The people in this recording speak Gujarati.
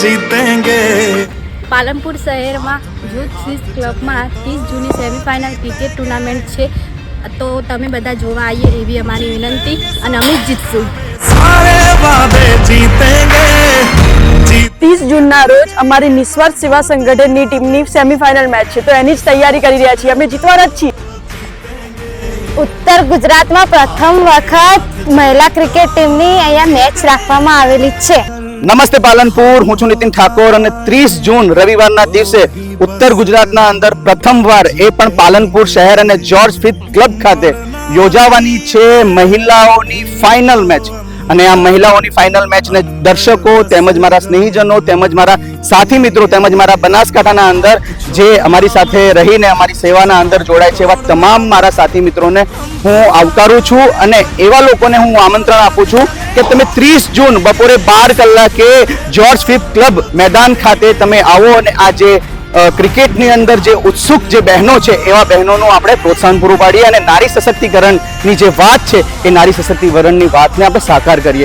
जीतेंगे। પાલનપુર શહેરમાં યુથ સ્વિસ ક્લબમાં 30 જૂની સેમિફાઇનલ ક્રિકેટ ટુર્નામેન્ટ છે, તો તમે બધા જોવા આવીએ એવી અમારી વિનંતી, અને અમે જીતશું. सारे वादे जीतेंगे। 30 જૂનના રોજ અમારી નિસ્વાર્થ સેવા સંગઠનની ટીમની સેમિફાઇનલ મેચ છે, તો એની જ તૈયારી કરી રહ્યા છીએ. અમે જીતવાના જ છીએ. ઉત્તર ગુજરાતમાં પ્રથમ વખત મહિલા ક્રિકેટ ટીમની અહીંયા મેચ રાખવામાં આવેલી છે. નમસ્તે પાલનપુર, હું છું નીતિન ઠાકોર અને 30 જૂન રવિવારના દિવસે ઉત્તર ગુજરાતના અંદર પ્રથમવાર એ પણ પાલનપુર શહેર અને જોર્જ ફિથ ક્લબ ખાતે યોજાવાની છે મહિલાઓની ફાઇનલ મેચ. અને આ મહિલાઓની ફાઇનલ મેચને દર્શકો તેમજ મારા સ્નેહીજનો તેમજ મારા સાથી મિત્રો તેમજ મારા બનાસકાંઠાના અંદર જે અમારી સાથે રહીને અમારી સેવાના અંદર જોડાય છે એવા તમામ મારા સાથી મિત્રોને હું આવકારું છું અને એવા લોકોને હું આમંત્રણ આપું છું કે તમે 30 જૂન બપોરે 12 કલાકે જોર્જ ફિથ ક્લબ મેદાન ખાતે તમે આવો અને આ જે ક્રિકેટની અંદર જે ઉત્સુક જે બહેનો છે એવા બહેનોનું આપણે પ્રોત્સાહન પૂરું પાડીએ અને નારી સશક્તિકરણની જે વાત છે એ નારી સશક્તિકરણની વાતને આપણે સાકાર કરીએ.